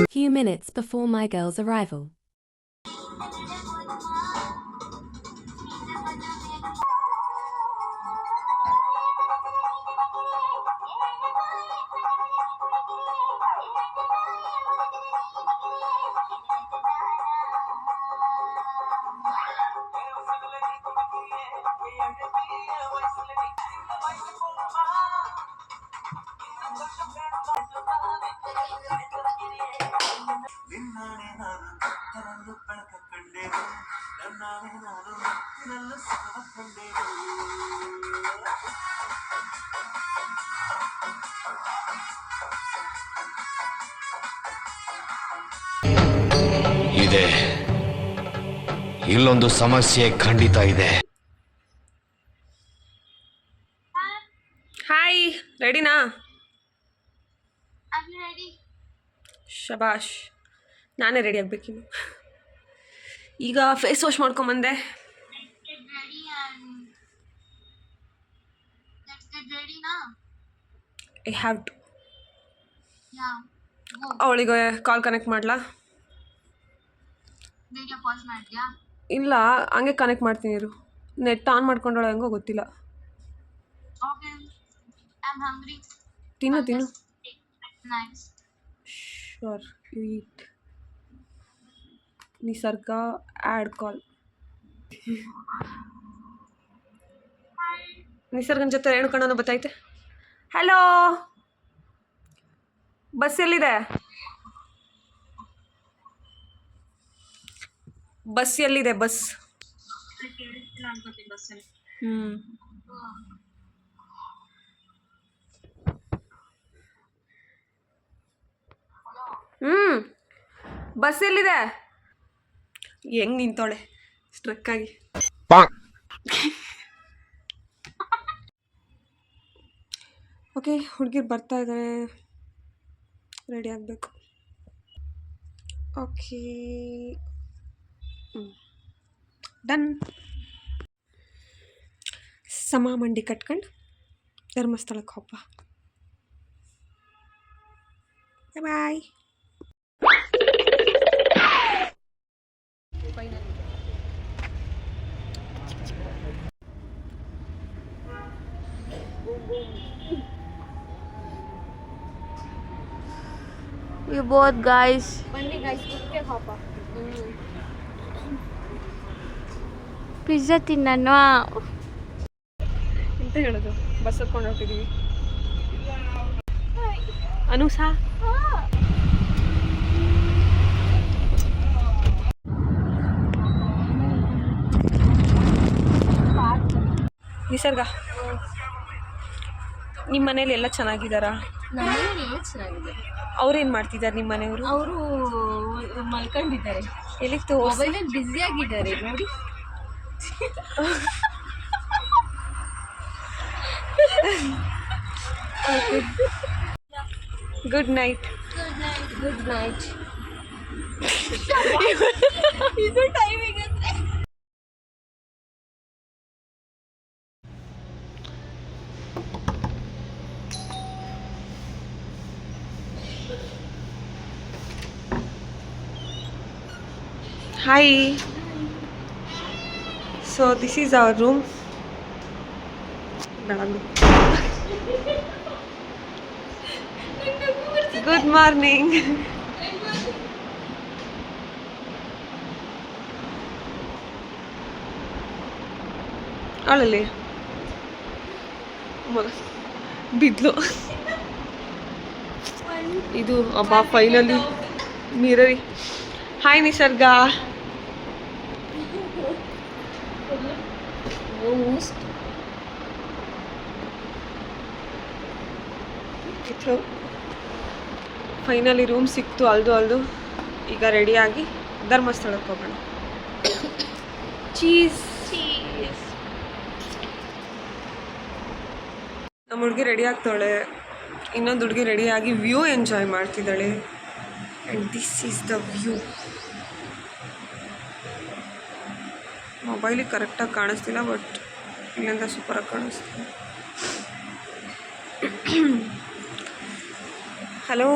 Few minutes before my girl's arrival. ಇದೆ ಇಲ್ಲೊಂದು ಸಮಸ್ಯೆ ಖಂಡಿತ ಇದೆ. ಹಾಯ್, ರೆಡಿನಾ? ಶಬಾಷ್, ನಾನೇ ರೆಡಿ ಆಗ್ಬೇಕಿನ್ನು. ಈಗ ಫೇಸ್ ವಾಶ್ ಮಾಡ್ಕೊಂಬಂದೆ. I have to. ಅವಳಿಗೆ ಕಾಲ್ ಕನೆಕ್ಟ್ ಮಾಡ್ಲಾ? ಇಲ್ಲ, ಹಂಗೆ ಕನೆಕ್ಟ್ ಮಾಡ್ತೀನಿ ಇರು. ನೆಟ್ ಆನ್ ಮಾಡ್ಕೊಂಡೋಳ ಹೆಂಗೋ ಗೊತ್ತಿಲ್ಲ. ತಿನ್ನು. Sure, you eat. ನಿಸರ್ಗ ಆ್ಯಡ್ ಕಾಲ್. ನಿಸರ್ಗನ ಜೊತೆ ರೇಣುಕಣ್ಣನ ಬತ್ತೈತೆ. ಹಲೋ, ಬಸ್ ಎಲ್ಲಿದೆ? ಬಸ್ ಎಲ್ಲಿದೆ? ಬಸ್ ಬಸ್ ಎಲ್ಲಿದೆ? ಹೆಂಗ್ ನಿಂತೋಳೆ ಸ್ಟ್ರಕ್ ಆಗಿ. ಓಕೆ, ಹುಡುಗಿರು ಬರ್ತಾ ಇದ್ದಾರೆ, ರೆಡಿ ಆಗಬೇಕು. Okay, done. ಸಮ ಮಂಡಿ ಕಟ್ಕೊಂಡು ಧರ್ಮಸ್ಥಳಕ್ಕೆ ಹೋಪ. ಬಾಯ್. You both guys. ಬನ್ನಿ ಗೈಸ್, ಕುಕ್ಕೆ ಹೋಪ. ಪಿಜ್ಜಾ ತಿನ್ನೋಣ ಎಂತ ಹೇಳೋದು? ಬಸ್ ಹತ್ಕೊಂಡು ಹೊರಟಿದ್ದೀವಿ. ಅನುಸಾ, ನಿಸರ್ಗ, ನಿಮ್ಮ ಮನೇಲಿ ಎಲ್ಲ ಚೆನ್ನಾಗಿದ್ದಾರಾ? ಚೆನ್ನಾಗಿದೆ. ಅವ್ರೇನು ಮಾಡ್ತಿದ್ದಾರೆ ನಿಮ್ಮ ಮನೆಯವರು? ಅವರು ಮಲ್ಕೊಂಡಿದ್ದಾರೆ. ಎಲ್ಲಿಗೆ ತೋರಿಸಿ? ಮೊಬೈಲಲ್ಲಿ ಬ್ಯುಸಿ ಆಗಿದ್ದಾರೆ ನೋಡಿ. Good night. Good night. ಇದು ಟೈಮಿಂಗ್ ಅಂದ್ರೆ. Hi. So this is our room. Good morning. ಅವಳಲ್ಲಿ ಬಿದ್ಲು. ಇದು ಅಬ್ಬಾ ಫೈನಲಿ ಮಿರರಿ. ಹಾಯ್ ನಿಸರ್ಗ. ಫೈನಲಿ ರೂಮ್ ಸಿಕ್ತು ಅಲ್ದು. ಈಗ ರೆಡಿಯಾಗಿ ಧರ್ಮಸ್ಥಳಕ್ಕೆ ಹೋಗೋಣ. ಚೀಸ್. ನಮ್ಮ ಹುಡುಗಿ ರೆಡಿ ಆಗ್ತಾಳೆ, ಇನ್ನೊಂದು ಹುಡುಗಿ ರೆಡಿಯಾಗಿ ವ್ಯೂ ಎಂಜಾಯ್ ಮಾಡ್ತಿದ್ದಾಳೆ. And this is the view. ಮೊಬೈಲಿಗೆ ಕರೆಕ್ಟಾಗಿ ಕಾಣಿಸ್ತಿಲ್ಲ, ಬಟ್ ಇಲ್ಲಿಂದ ಸೂಪರಾಗಿ ಕಾಣಿಸ್ತೀನಿ. Hello,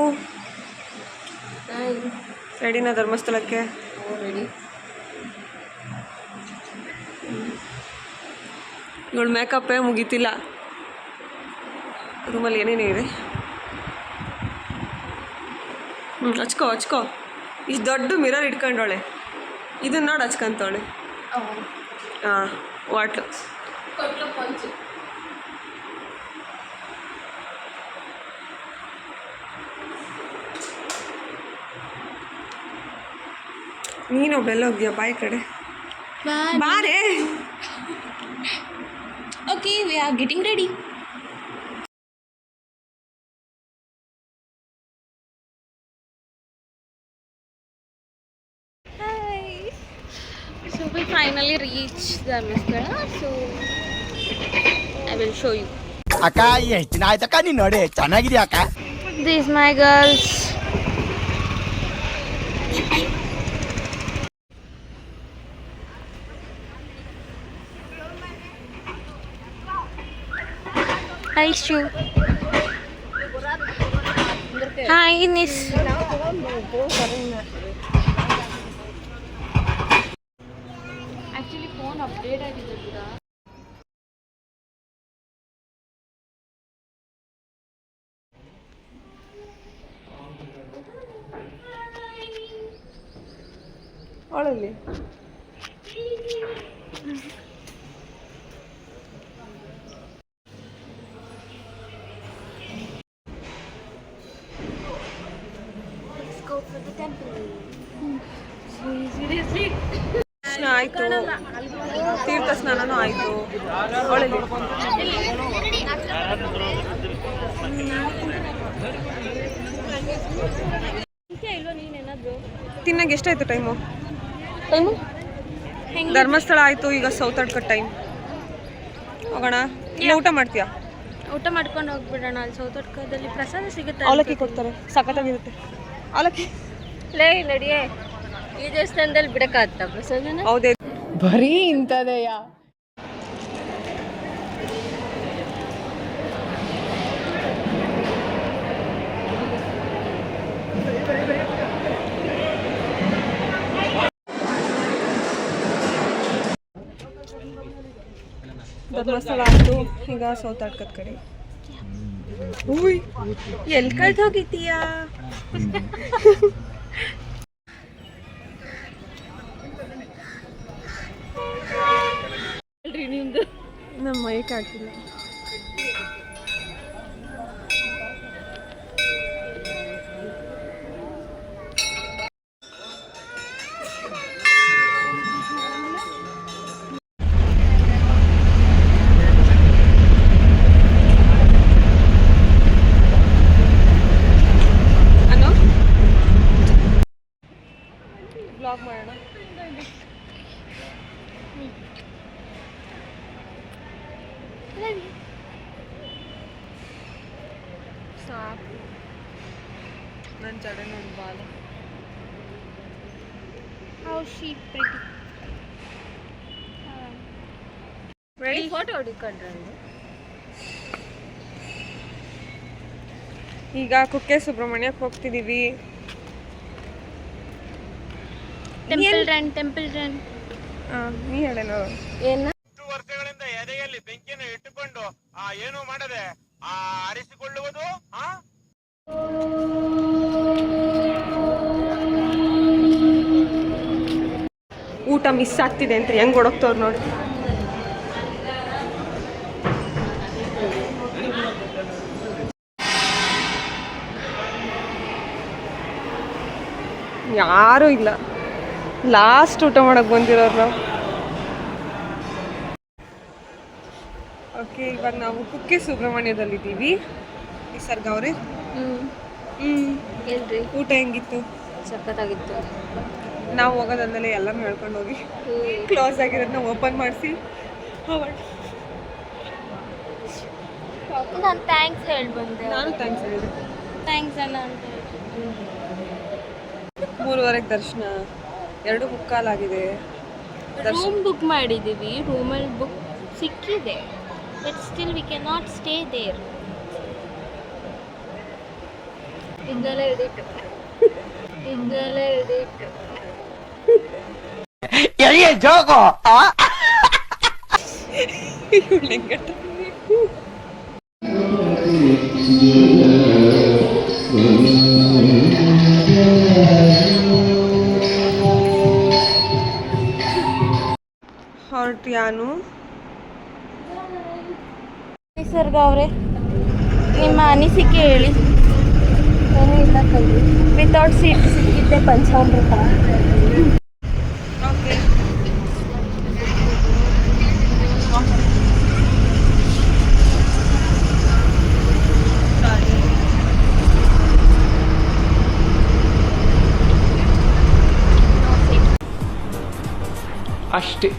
hi. ರೆಡಿನಾ ಧರ್ಮಸ್ಥಳಕ್ಕೆ? ರೆಡಿ. ಇವಳು ಮೇಕಪ್ಪೇ ಮುಗೀತಿಲ್ಲ. ರೂಮಲ್ಲಿ ಏನೇನೇ ಇದೆ. ಹಚ್ಕೋ ಇಷ್ಟು ದೊಡ್ಡ ಮಿರರ್ ಇಟ್ಕೊಂಡವಳೆ. ಇದನ್ನ ನೋಡಿ ಹಚ್ಕೊಂತವಳೆ. ಹಾಂ, ವಾಟ್ಲು ನೀನು ಬೆಲ್ಲ ಹೋಗ್ತೀಯ ಬಾಯಿ ಕಡೆ ಬಾರೇ. Okay, we are getting ready. Hi. So we finally reached Dharmasthala. So I will show you. ಅಕ್ಕ ಎಷ್ಟು ದಿನ ಆಯ್ತಕ್ಕ ನೀನು ನೋಡಿ ಚೆನ್ನಾಗಿದ್ಯಾ ಅಕ್ಕ? These my girls. Hi Shu. Hi Ines. Actually phone update ಆಗಿದೆ ಕೂಡ. ಅವಳಲ್ಲಿ Go for the temple. Seriously? ಸ್ನಾನ ಆಯಿತು, ತೀರ್ಥ ಸ್ನಾನನೂ ಆಯಿತು. ಅವಳಲ್ಲಿ ತಿನ್ನಕ್ಕೆ ಎಷ್ಟಾಯ್ತು ಟೈಮು? ಧರ್ಮಸ್ಥಳ ಆಯಿತು, ಈಗ ಸೌತಡ್ಕ ಟೈಮ್. ಹೋಗೋಣ. ಇಲ್ಲ ಊಟ ಮಾಡ್ತೀಯಾ? ಊಟ ಮಾಡ್ಕೊಂಡು ಹೋಗ್ಬಿಡೋಣ. ಅಲ್ಲಿ ಸೌತಡ್ಕದಲ್ಲಿ ಪ್ರಸಾದ ಸಿಗುತ್ತೆ. ಅವಲಕ್ಕಿ ಕೊಡ್ತಾರೆ, ಸಖತ್ತಾಗಿರುತ್ತೆ ಅವಲಕ್ಕಿ. ಲೇ ನಡಿಯೇ, ಈ ದೇವಸ್ಥಾನದಲ್ಲಿ ಬಿಡಕ್ಕಾಗ್ತಾ ಪ್ರಸಾದನ? ಹೌದೇ, ಬರೀ ಇಂಥದೆಯ. ಧರ್ಮಸ್ಥಳ ಆಯಿತು, ಈಗ ಸೌತಡ್ಕದ ಕಡೆ. ಉಯ್, ಎಲ್ಲಿ ಕಳ್ದು ಹೋಗಿದ್ದೀಯಾ? ನಮ್ಮ ಮೈಕ್ ಹಾಕಿಲ್ಲ. ಅನ್ನು ಬ್ಲಾಗ್ ಮಾಡೋಣ. ಸಾಕು, ನನ್ನ ಜಡೆ ನೋಡಿ ಬಾಲ. How she pretty. Ready? Photo ಹೊಡಿಕೊಂಡ್ರೆ ಈಗ ಕುಕ್ಕೆ ಸುಬ್ರಹ್ಮಣ್ಯಕ್ಕೆ ಹೋಗ್ತಿದ್ದೀವಿ. Temple run. ನೀ ಹೇಳೇನೋ. ಏನ ವರ್ಷಗಳಿಂದ ಎದೆಯಲ್ಲಿ ಬೆಂಕಿಯನ್ನು ಇಟ್ಟುಕೊಂಡು ಏನು ಮಾಡದೆ ಆರಿಸಿಕೊಳ್ಳುವುದು. ಊಟ ಮಿಸ್ ಆಗ್ತಿದೆ ಅಂತ ಹೆಂಗ್ ಹೊಡೋಗ್ತವ್ರು ನೋಡಿ. ಯಾರೂ ಇಲ್ಲ, ಲಾಸ್ಟ್ ಊಟ ಮಾಡಕ್ಕೆ ಬಂದಿರೋರು ನಾವು. ಓಕೆ, ಇವಾಗ ನಾವು ಕುಕ್ಕೆ ಸುಬ್ರಹ್ಮಣ್ಯದಲ್ಲಿದ್ದೀವಿ. ನಿಸರ್ಗ ಅವರೇ, ಎಲ್ರಿ ಊಟ ಹೆಂಗಿತ್ತು? ಸಖತ್ತಾಗಿತ್ತು. ನಾವು ಹೋಗೋದಂದಲೇ ಎಲ್ಲನೂ ಹೇಳ್ಕೊಂಡು ಹೋಗಿ ಕ್ಲೋಸ್ ಆಗಿರೋದನ್ನ ಓಪನ್ ಮಾಡಿಸಿ ನಾನು ಥ್ಯಾಂಕ್ಸ್ ಹೇಳಿ ಬಂದೆ. ನಾನು ಥ್ಯಾಂಕ್ಸ್ ಹೇಳಿದೆ. ಥ್ಯಾಂಕ್ಸ್ ಅಣ್ಣ ಅಂತ. 3:30ಕ್ಕೆ ದರ್ಶನ, 2:45 ಆಗಿದೆ. ರೂಮ್ ಬುಕ್ ಮಾಡಿದ್ದೀವಿ. ರೂಮಲ್ಲಿ ಸಿಕ್ಕಿದೆ but still we can not stay there. ಇಂದಲೇ ಹಿಡಿತು ಜೋಗೋ ಹೊರಟ್ಯಾನು ನಿಸರ್ಗ ಅವರೇ, ನಿಮ್ಮ ಅನಿಸಿಕೆ ಹೇಳಿ. ವಿತೌಟ್ ಸೀಟ್ ಸಿಕ್ಕಿದ್ದೆ ಪಂಚಾಮೃತ. ಓಕೆ ಅಷ್ಟೇ.